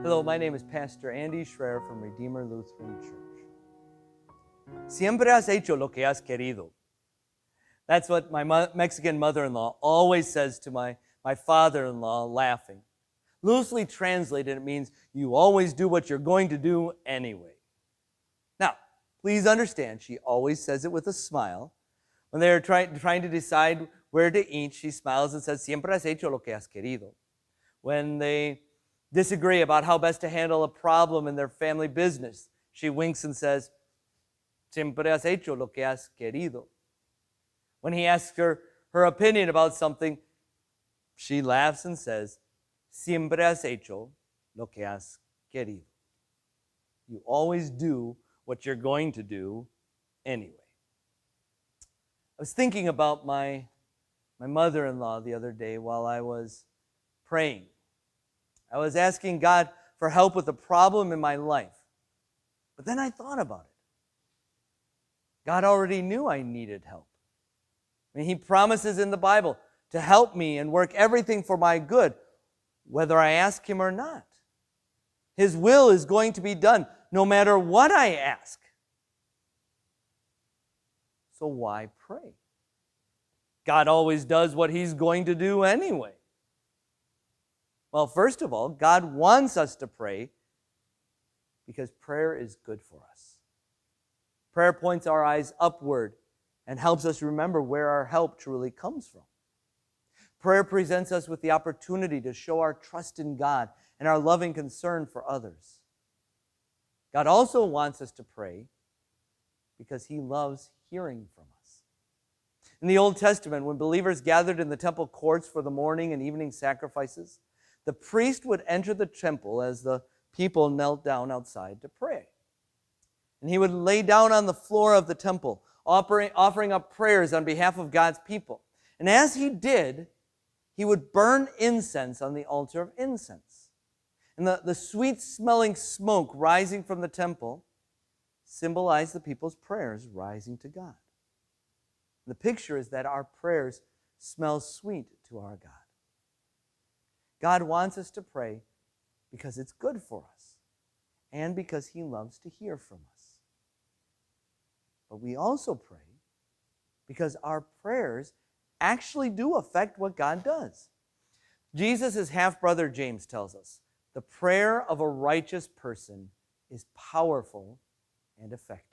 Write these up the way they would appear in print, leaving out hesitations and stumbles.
Hello, my name is Pastor Andy Schreier from Redeemer Lutheran Church. Siempre has hecho lo que has querido. That's what my Mexican mother-in-law always says to my father-in-law, laughing. Loosely translated, it means you always do what you're going to do anyway. Now, please understand, she always says it with a smile. When they're trying to decide where to eat, she smiles and says, Siempre has hecho lo que has querido. When they disagree about how best to handle a problem in their family business, she winks and says, Siempre has hecho lo que has querido. When he asks her opinion about something, she laughs and says, Siempre has hecho lo que has querido. You always do what you're going to do anyway. I was thinking about my mother-in-law the other day while I was praying. I was asking God for help with a problem in my life. But then I thought about it. God already knew I needed help. I mean, He promises in the Bible to help me and work everything for my good, whether I ask Him or not. His will is going to be done no matter what I ask. So why pray? God always does what He's going to do anyway. Well, first of all, God wants us to pray because prayer is good for us. Prayer points our eyes upward and helps us remember where our help truly comes from. Prayer presents us with the opportunity to show our trust in God and our loving concern for others. God also wants us to pray because He loves hearing from us. In the Old Testament, when believers gathered in the temple courts for the morning and evening sacrifices, the priest would enter the temple as the people knelt down outside to pray. And he would lay down on the floor of the temple, offering up prayers on behalf of God's people. And as he did, he would burn incense on the altar of incense. And the sweet-smelling smoke rising from the temple symbolized the people's prayers rising to God. The picture is that our prayers smell sweet to our God. God wants us to pray because it's good for us and because He loves to hear from us. But we also pray because our prayers actually do affect what God does. Jesus' half-brother James tells us, the prayer of a righteous person is powerful and effective.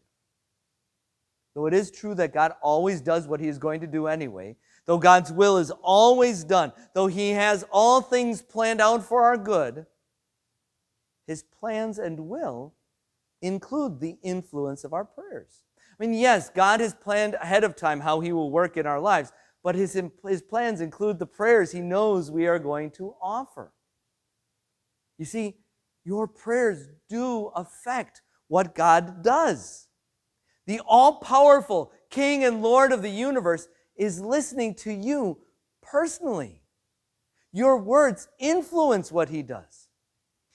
Though it is true that God always does what He is going to do anyway, though God's will is always done, though He has all things planned out for our good, His plans and will include the influence of our prayers. I mean, yes, God has planned ahead of time how He will work in our lives, but His plans include the prayers He knows we are going to offer. You see, your prayers do affect what God does. The all-powerful King and Lord of the universe is listening to you personally. Your words influence what He does.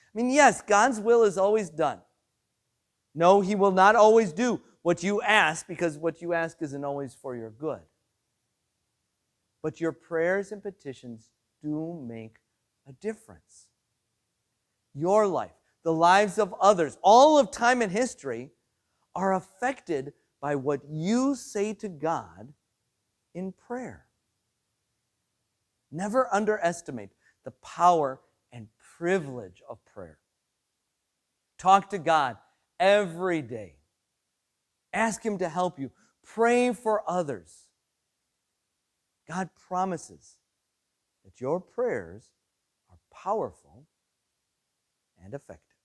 I mean, yes, God's will is always done. No, He will not always do what you ask because what you ask isn't always for your good. But your prayers and petitions do make a difference. Your life, the lives of others, all of time and history are affected by what you say to God in prayer. Never underestimate the power and privilege of prayer. Talk to God every day. Ask Him to help you. Pray for others. God promises that your prayers are powerful and effective.